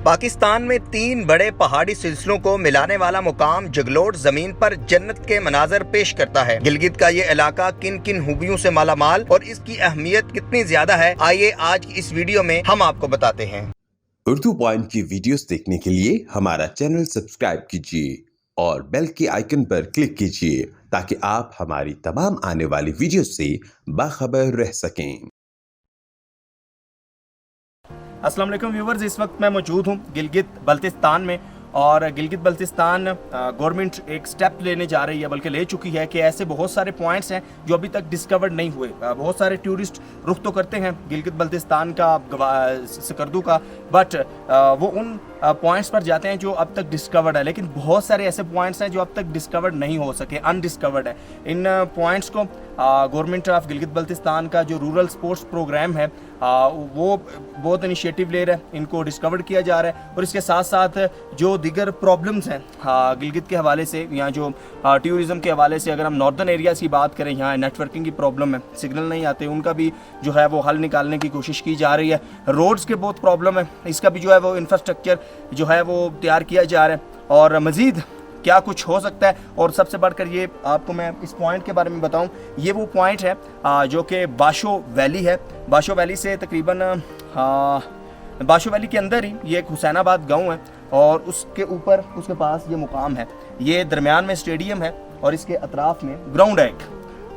पाकिस्तान में 3 बड़े पहाड़ी सिलसिलों को मिलाने वाला मुकाम जगलोट जमीन पर जन्नत के मनाजर पेश करता है। गिलगित का ये इलाका किन किन खूबियों से मालामाल और इसकी अहमियत कितनी ज्यादा है, आइए आज की इस वीडियो में हम आपको बताते हैं। उर्दू पॉइंट की वीडियोस देखने के लिए हमारा चैनल सब्सक्राइब कीजिए और बेल के आइकन पर क्लिक कीजिए ताकि आप हमारी तमाम आने वाली वीडियो से बाखबर रह सकें। अस्सलाम वालेकुम व्यूवर्स, इस वक्त मैं मौजूद हूँ गिलगित बल्तिस्तान में और गिलगित बल्तिस्तान गवर्नमेंट एक स्टेप लेने जा रही है, बल्कि ले चुकी है कि ऐसे बहुत सारे पॉइंट्स हैं जो अभी तक डिस्कवर्ड नहीं हुए। बहुत सारे टूरिस्ट रुख तो करते हैं गिलगित बल्तिस्तान का, सकर्दू का, बट वो उन पॉइंट्स पर जाते हैं जो अब तक डिस्कवर्ड है, लेकिन बहुत सारे ऐसे पॉइंट्स हैं जो अब तक डिस्कवर्ड नहीं हो सके, अनडिस्कवर्ड है। इन पॉइंट्स को गवर्नमेंट ऑफ गिलगित बल्तिस्तान का जो रूरल स्पोर्ट्स प्रोग्राम है वो बहुत इनिशिएटिव ले रहा है, इनको डिस्कवर किया जा रहा है। और इसके साथ साथ जो दीगर प्रॉब्लम्स हैं गिलगित के हवाले से, यहाँ जो टूरिज़म के हवाले से, अगर हम नॉर्दर्न एरियाज़ की बात करें, यहाँ नेटवर्किंग की प्रॉब्लम है, सिग्नल नहीं आते, उनका भी जो है वो हल निकालने की कोशिश की जा रही है। रोड्स के बहुत प्रॉब्लम है, इसका भी जो है वो इंफ्रास्ट्रक्चर जो है वो तैयार किया जा रहा है और मज़ीद क्या कुछ हो सकता है। और सबसे बढ़कर ये आपको मैं इस पॉइंट के बारे में बताऊं, ये वो पॉइंट है जो कि बाशो वैली है। बाशो वैली से तकरीबन बाशो वैली के अंदर ही ये एक हुसैनाबाद गांव है और उसके ऊपर उसके पास ये मुकाम है। ये दरमियान में स्टेडियम है और इसके अतराफ में ग्राउंड है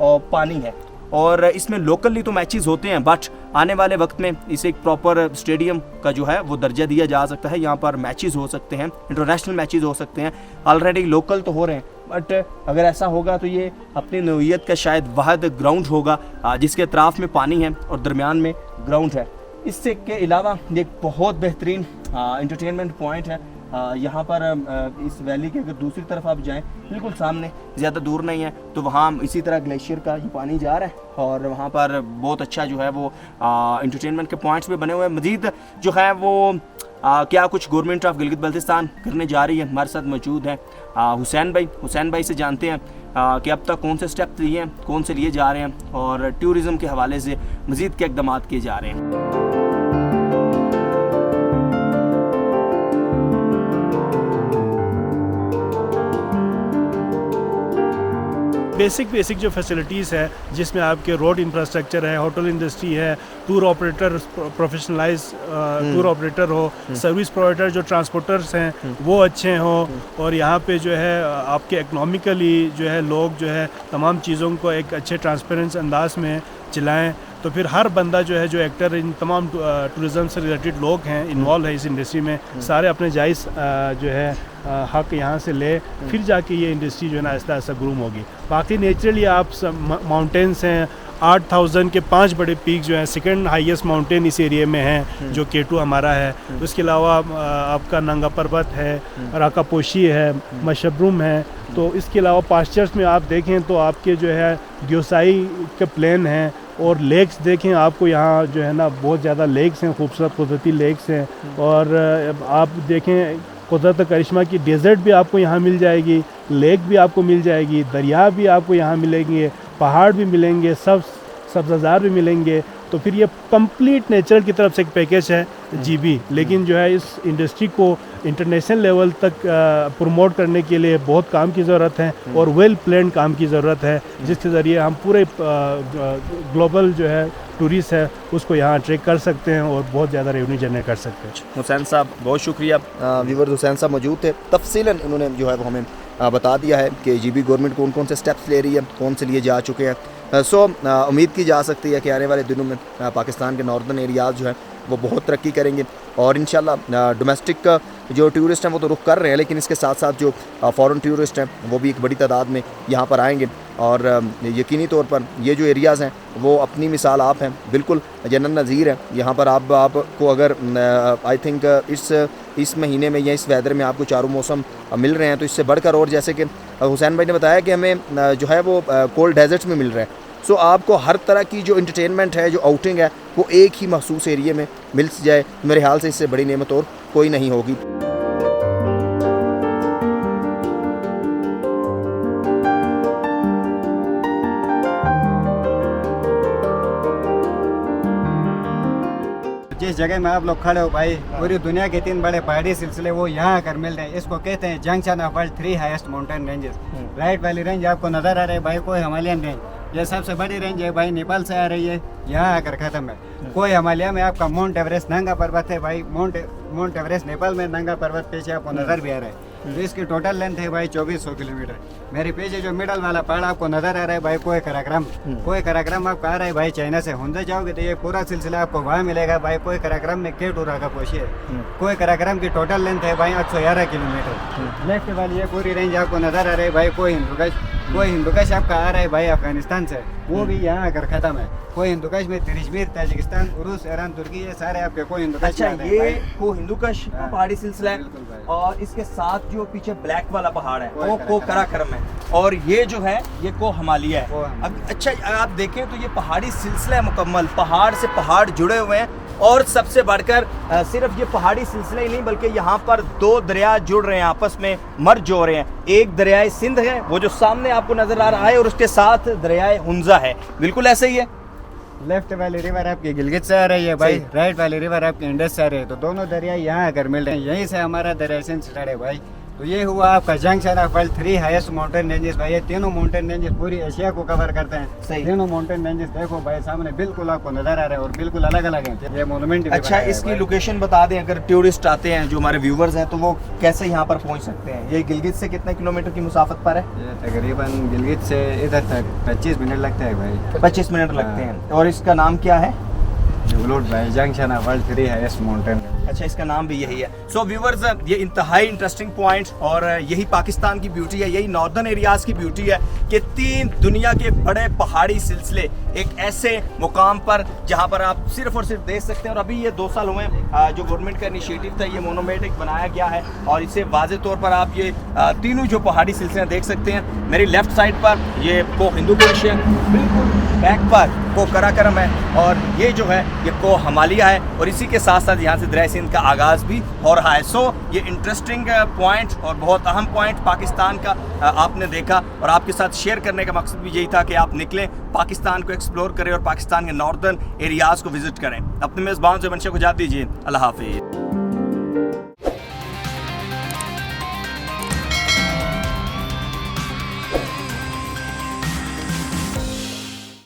और पानी है और इसमें लोकली तो मैचेस होते हैं, बट आने वाले वक्त में इसे एक प्रॉपर स्टेडियम का जो है वो दर्जा दिया जा सकता है। यहाँ पर मैचेस हो सकते हैं, इंटरनेशनल मैचेस हो सकते हैं। ऑलरेडी लोकल तो हो रहे हैं, बट अगर ऐसा होगा तो ये अपनी नौइयत का शायद वाहिद ग्राउंड होगा जिसके अतराफ में पानी है और दरमियान में ग्राउंड है। इससे के अलावा ये एक बहुत बेहतरीन इंटरटेनमेंट पॉइंट है। यहाँ पर इस वैली के अगर दूसरी तरफ आप जाएं, बिल्कुल सामने, ज़्यादा दूर नहीं है, तो वहाँ इसी तरह ग्लेशियर का ये पानी जा रहा है और वहाँ पर बहुत अच्छा जो है वो इंटरटेनमेंट के पॉइंट्स भी बने हुए हैं। मज़ीद जो है वो क्या कुछ गवर्नमेंट ऑफ गिलगित बल्तिस्तान करने जा रही है, हमारे साथ मौजूद हैं हुसैन भाई से जानते हैं कि अब तक कौन से स्टेप लिए हैं, कौन से लिए जा रहे हैं और टूरिज़म के हवाले से मज़ीद क्या इक़दाम किए जा रहे हैं। बेसिक जो फैसिलिटीज़ है, जिसमें आपके रोड इंफ्रास्ट्रक्चर है, होटल इंडस्ट्री है, tour operator professionalise tour operator हो, सर्विस प्रोवाइडर जो ट्रांसपोर्टर्स हैं वो अच्छे हों और यहाँ पे जो है आपके इकनॉमिकली जो है लोग जो है तमाम चीज़ों को एक अच्छे ट्रांसपेरेंस अंदाज में चलाएं, तो फिर हर बंदा जो है, जो एक्टर, इन तमाम टूरिज़म से रिलेटेड लोग हैं, इन्वॉल्व है इस इंडस्ट्री में, सारे अपने जायज़ जो है हक यहाँ से ले, फिर जाके ये इंडस्ट्री जो है ना आहिस्ता आहिस्ता ग्रूम होगी। बाकी नेचुरली आप माउंटेन्स हैं, 8000 के 5 बड़े पीक जो हैं, सेकंड हाईएस्ट माउंटेन इस एरिया में है जो K2 हमारा है। उसके अलावा आपका नंगा पर्वत है, राकापोशी है, मशबरूम है। तो इसके अलावा पास्चर्स में आप देखें तो आपके जो है ग्योसाई के प्लेन हैं और लेक्स देखें, आपको यहाँ जो है ना बहुत ज़्यादा लेक्स हैं, खूबसूरत कुदरती लेक्स हैं। और आप देखें कुदरत करिश्मा की डेजर्ट भी आपको यहाँ मिल जाएगी, लेक भी आपको मिल जाएगी, दरिया भी आपको यहाँ मिलेंगे, पहाड़ भी मिलेंगे, सब सब्ज़ार भी मिलेंगे। तो फिर ये कंप्लीट नेचर की तरफ से एक पैकेज है जीबी। लेकिन जो है इस इंडस्ट्री को इंटरनेशनल लेवल तक प्रमोट करने के लिए बहुत काम की ज़रूरत है और वेल प्लान्ड काम की ज़रूरत है, जिसके ज़रिए हम पूरे ग्लोबल जो है टूरिस्ट है उसको यहाँ अट्रैक्ट कर सकते हैं और बहुत ज़्यादा रेवेन्यू जनरेट कर सकते हैं। हुसैन साहब बहुत शुक्रिया। व्यूअर्स, हुसैन साहब मौजूद थे, तफसीलन उन्होंने जो है वो हमें बता दिया है कि जीबी गवर्नमेंट कौन कौन से स्टेप्स ले रही है, कौन से लिए जा चुके हैं। उम्मीद की जा सकती है कि आने वाले दिनों में पाकिस्तान के नॉर्दर्न एरियाज़ जो है वो बहुत तरक्की करेंगे और इंशाल्लाह डोमेस्टिक जो टूरिस्ट हैं वो तो रुख कर रहे हैं, लेकिन इसके साथ साथ जो फ़ॉरेन टूरिस्ट हैं वो भी एक बड़ी तादाद में यहाँ पर आएंगे और यकीनी तौर पर ये जो एरियाज़ हैं वो अपनी मिसाल आप हैं, बिल्कुल जन्नत नज़ीर है। यहाँ पर आपको अगर आई थिंक इस महीने में या इस वेदर में आपको चारों मौसम मिल रहे हैं, तो इससे बढ़कर और जैसे कि हुसैन भाई ने बताया कि हमें जो है वो कोल्ड डेजर्ट्स में मिल रहा है। सो आपको हर तरह की जो इंटरटेनमेंट है, जो आउटिंग है, वो एक ही मखसूस एरिया में मिल जाए, मेरे ख्याल से इससे बड़ी नेमत और कोई नहीं होगी। जिस जगह में आप लोग खड़े हो भाई, पूरी दुनिया के 3 बड़े पहाड़ी सिलसिले वो यहाँ आकर मिल रहे हैं। इसको कहते हैं junction of world 3 highest mountain ranges. Right वाली रेंज आपको नजर आ रही है भाई, कोई हिमालयन रेंज, ये सबसे बड़ी रेंज है भाई, नेपाल से आ रही है, यहाँ आकर खत्म है। कोई हिमालय में आपका माउंट एवरेस्ट नंगा पर्वत है भाई, माउंट एवरेस्ट नेपाल में नंगा पर्वत पीछे आपको नजर भी आ रहा है। तो इसकी टोटल लेंथ है भाई 2400 किलोमीटर। मेरे पीछे जो मिडल वाला पहाड़ आपको नजर आ रहा है भाई, कोई कराक्रम आपका आ रहा है भाई चाइना से। हुंजा जाओगे तो ये पूरा सिलसिला आपको वहाँ मिलेगा भाई। कोई कराक्रम में केटूरा का पोशी है। कोई कराक्रम की टोटल लेंथ है भाई 811 किलोमीटर। लेफ्ट वाली ये पूरी रेंज आपको नजर आ रही है भाई। कोई हिंदुकश आपका आ रहा है भाई अफगानिस्तान से, वो भी यहाँ आकर खत्म है। कोई हिंदुकश में तिरिशमीर, ताजिकिस्तान, उरुस, ईरान, तुर्की, ये सारे आपके कोई हिंदुकश। अच्छा, में आते हैं ये भाई। को हिंदुकश का हाँ, पहाड़ी सिलसिला है, बिल्कुल भाई। और इसके साथ जो पीछे ब्लैक वाला पहाड़ है वो वो कराक्रम है, और ये जो है ये को हिमालय वो है। हिमालय। अब अच्छा, आप देखें तो ये पहाड़ी सिलसिला है मुकम्मल, पहाड़ से पहाड़ जुड़े हुए हैं। और सबसे बढ़कर सिर्फ ये पहाड़ी सिलसिला ही नहीं, बल्कि यहाँ पर 2 दरिया जुड़ रहे हैं, आपस में मर्ज हो रहे हैं। एक दरियाए सिंध है, वो जो सामने आपको नजर आ रहा है, और उसके साथ दरियाए हुंजा है। बिल्कुल ऐसे ही है। लेफ्ट वाली रिवर आपकी गिलगित से आ रही है भाई, राइट वाली रिवर आपकी इंडस से आ रही है। तो दोनों दरिया यहाँ आकर मिल रहे हैं, यहीं से हमारा दरिया सिंध स्टार्ट है भाई। तो ये हुआ आपका junction of world 3 highest mountain ranges भाई। ये तीनों माउंटेन रेंजेस पूरी एशिया को कवर करते हैं। सही। तीनों माउंटेन रेंजेस देखो भाई सामने बिल्कुल आपको नजर आ रहा है, और बिल्कुल अलग अलग है। ये मोनुमेंट अच्छा, इसकी लोकेशन बता दें, अगर टूरिस्ट आते हैं जो हमारे व्यूवर्स हैं, तो वो कैसे यहाँ पर पहुँच सकते हैं? ये गिलगित से कितने किलोमीटर की मुसाफत पर है? ये तकरीबन गिलगित से इधर तक 25 मिनट लगता है भाई। 25 मिनट लगते हैं। और इसका नाम क्या है? जुगलोट भाई, junction of world 3 highest mountain. अच्छा, इसका नाम भी यही है। सो व्यूवर्स, ये इंतहाई इंटरेस्टिंग पॉइंट, और यही पाकिस्तान की ब्यूटी है, यही नॉर्दर्न एरियाज की ब्यूटी है कि 3 दुनिया के बड़े पहाड़ी सिलसिले एक ऐसे मुकाम पर जहां पर आप सिर्फ और सिर्फ देख सकते हैं। और अभी ये 2 साल हुए जो गवर्नमेंट का इनिशिएटिव था, ये मोनोमेटिक बनाया गया है, और इसे वाज़े तौर पर आप ये तीनों जो पहाड़ी सिलसिले देख सकते हैं। मेरी लेफ्ट साइड पर ये को हिंदुकुश है, बिल्कुल बैक पर को कराक्रम है, और ये जो है ये को हिमालय है, और इसी के साथ साथ यहाँ से दरिया सिंध का आगाज़ भी हो रहा है। सो ये इंटरेस्टिंग पॉइंट और बहुत अहम पॉइंट पाकिस्तान का आपने देखा, और आपके साथ शेयर करने का मकसद भी यही था कि आप निकलें, पाकिस्तान को एक्सप्लोर करें और पाकिस्तान के नॉर्दर्न एरियाज़ को विजिट करें। अपने मेज़बान से वंशा को इजाज़त दीजिए। अल्लाह हाफिज़।